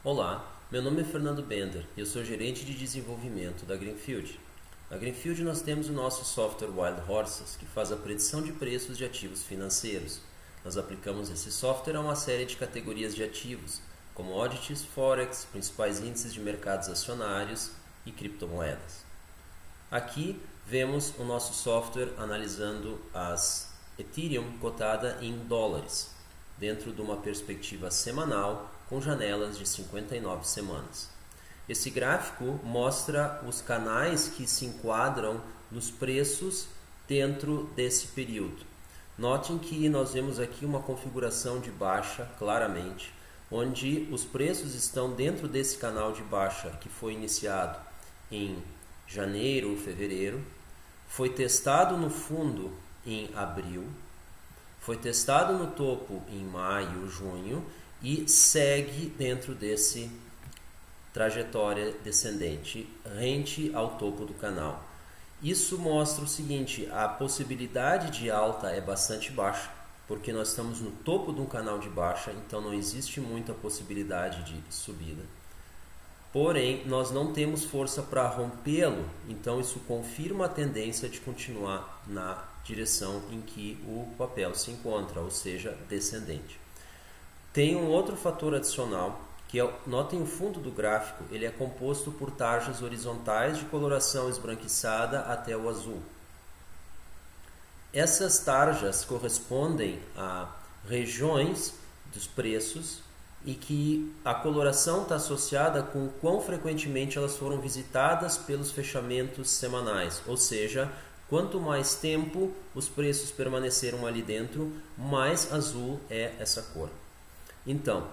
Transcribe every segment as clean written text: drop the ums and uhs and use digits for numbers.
Olá, meu nome é Fernando Bender e eu sou gerente de desenvolvimento da Greenfield. Na Greenfield nós temos o nosso software Wild Horses, que faz a predição de preços de ativos financeiros. Nós aplicamos esse software a uma série de categorias de ativos, commodities, forex, principais índices de mercados acionários e criptomoedas. Aqui vemos o nosso software analisando as Ethereum cotada em dólares, dentro de uma perspectiva semanal com janelas de 59 semanas. Esse gráfico mostra os canais que se enquadram nos preços dentro desse período. Notem que nós vemos aqui uma configuração de baixa, claramente, onde os preços estão dentro desse canal de baixa que foi iniciado em janeiro ou fevereiro, foi testado no fundo em abril, foi testado no topo em maio, junho e segue dentro desse trajetória descendente rente ao topo do canal. Isso mostra o seguinte: a possibilidade de alta é bastante baixa, porque nós estamos no topo de um canal de baixa, então não existe muita possibilidade de subida. Porém, nós não temos força para rompê-lo, então isso confirma a tendência de continuar na direção em que o papel se encontra, ou seja, descendente. Tem um outro fator adicional, que é, notem o fundo do gráfico, ele é composto por tarjas horizontais de coloração esbranquiçada até o azul. Essas tarjas correspondem a regiões dos preços e que a coloração está associada com quão frequentemente elas foram visitadas pelos fechamentos semanais, ou seja, quanto mais tempo os preços permaneceram ali dentro, mais azul é essa cor. Então,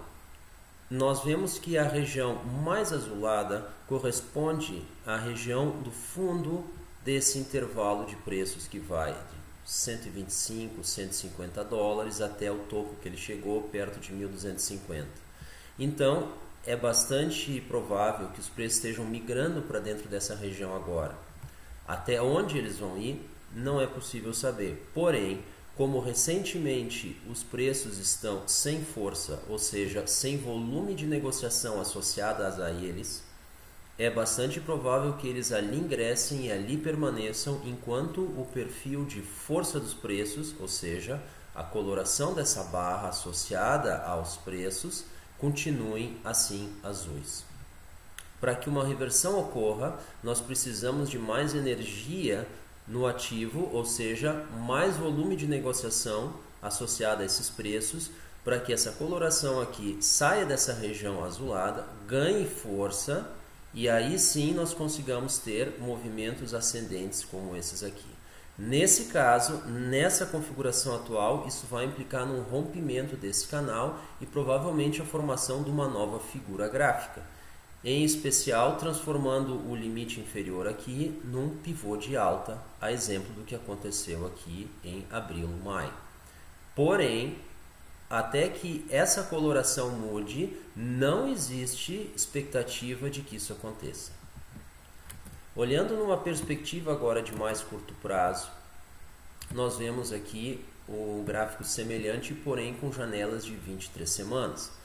nós vemos que a região mais azulada corresponde à região do fundo desse intervalo de preços que vai de 125, 150 dólares até o topo que ele chegou, perto de 1.250. Então, é bastante provável que os preços estejam migrando para dentro dessa região agora. Até onde eles vão ir, não é possível saber. Porém, como recentemente os preços estão sem força, ou seja, sem volume de negociação associadas a eles, é bastante provável que eles ali ingressem e ali permaneçam enquanto o perfil de força dos preços, ou seja, a coloração dessa barra associada aos preços, continuem assim azuis. Para que uma reversão ocorra, nós precisamos de mais energia no ativo, ou seja, mais volume de negociação associado a esses preços, para que essa coloração aqui saia dessa região azulada, ganhe força e aí sim nós consigamos ter movimentos ascendentes como esses aqui. Nesse caso, nessa configuração atual, isso vai implicar num rompimento desse canal e provavelmente a formação de uma nova figura gráfica. Em especial, transformando o limite inferior aqui num pivô de alta, a exemplo do que aconteceu aqui em abril, maio. Porém, até que essa coloração mude, não existe expectativa de que isso aconteça. Olhando numa perspectiva agora de mais curto prazo, nós vemos aqui o gráfico semelhante, porém com janelas de 23 semanas.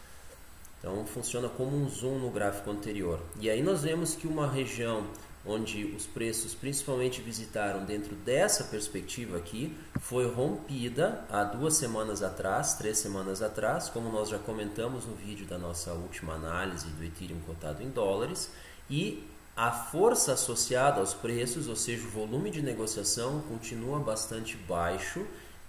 Então funciona como um zoom no gráfico anterior. E aí nós vemos que uma região onde os preços principalmente visitaram dentro dessa perspectiva aqui, foi rompida há 2 semanas atrás, 3 semanas atrás, como nós já comentamos no vídeo da nossa última análise do Ethereum cotado em dólares, e a força associada aos preços, ou seja, o volume de negociação, continua bastante baixo,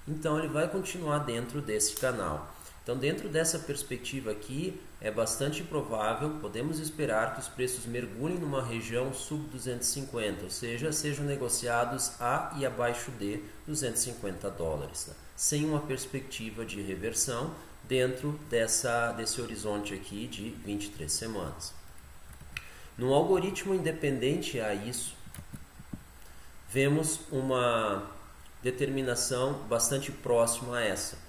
então ele vai continuar dentro desse canal. Então, dentro dessa perspectiva aqui, é bastante provável, podemos esperar que os preços mergulhem numa região sub 250, ou seja, sejam negociados a e abaixo de 250 dólares, né? Sem uma perspectiva de reversão dentro desse horizonte aqui de 23 semanas. No algoritmo independente a isso, vemos uma determinação bastante próxima a essa.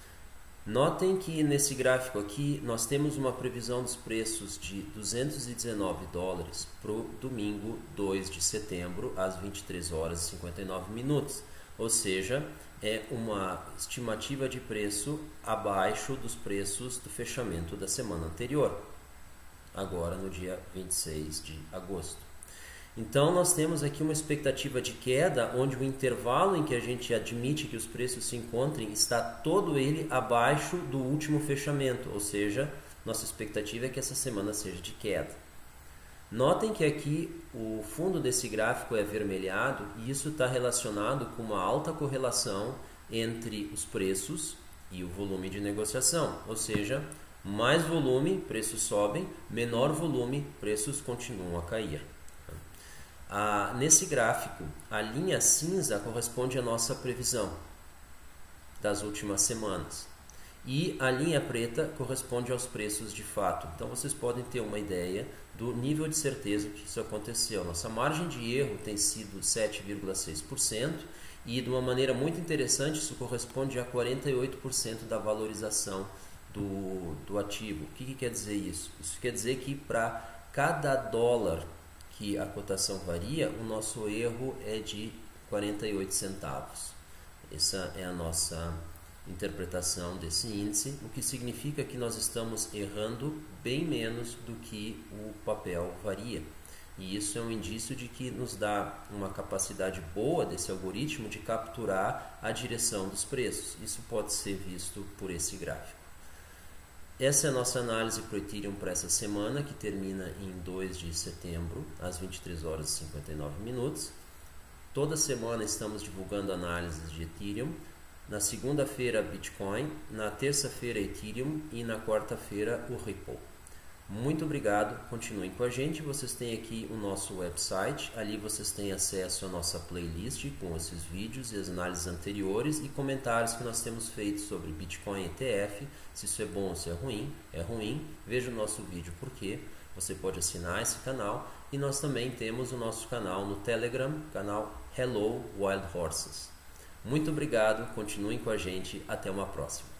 Notem que nesse gráfico aqui nós temos uma previsão dos preços de 219 dólares para o domingo 2 de setembro às 23 horas e 59 minutos. Ou seja, é uma estimativa de preço abaixo dos preços do fechamento da semana anterior. agora no dia 26 de agosto. Então nós temos aqui uma expectativa de queda, onde o intervalo em que a gente admite que os preços se encontrem está todo ele abaixo do último fechamento, ou seja, nossa expectativa é que essa semana seja de queda. Notem que aqui o fundo desse gráfico é avermelhado e isso está relacionado com uma alta correlação entre os preços e o volume de negociação, ou seja, mais volume, preços sobem, menor volume, preços continuam a cair. Nesse gráfico, a linha cinza corresponde à nossa previsão das últimas semanas e a linha preta corresponde aos preços de fato. Então vocês podem ter uma ideia do nível de certeza que isso aconteceu. Nossa margem de erro tem sido 7,6% e de uma maneira muito interessante isso corresponde a 48% da valorização do ativo. O que quer dizer isso? Isso quer dizer que para cada dólar que a cotação varia, o nosso erro é de 48 centavos. Essa é a nossa interpretação desse índice, o que significa que nós estamos errando bem menos do que o papel varia. E isso é um indício de que nos dá uma capacidade boa desse algoritmo de capturar a direção dos preços. Isso pode ser visto por esse gráfico. Essa é a nossa análise para o Ethereum para essa semana, que termina em 2 de setembro, às 23 horas e 59 minutos. Toda semana estamos divulgando análises de Ethereum. Na segunda-feira, Bitcoin, na terça-feira, Ethereum e na quarta-feira, o Ripple. Muito obrigado, continuem com a gente. Vocês têm aqui o nosso website, ali vocês têm acesso à nossa playlist com esses vídeos e as análises anteriores e comentários que nós temos feito sobre Bitcoin ETF, se isso é bom ou se é ruim, veja o nosso vídeo por quê. Você pode assinar esse canal e nós também temos o nosso canal no Telegram, canal Hello Wild Horses. Muito obrigado, continuem com a gente, até uma próxima.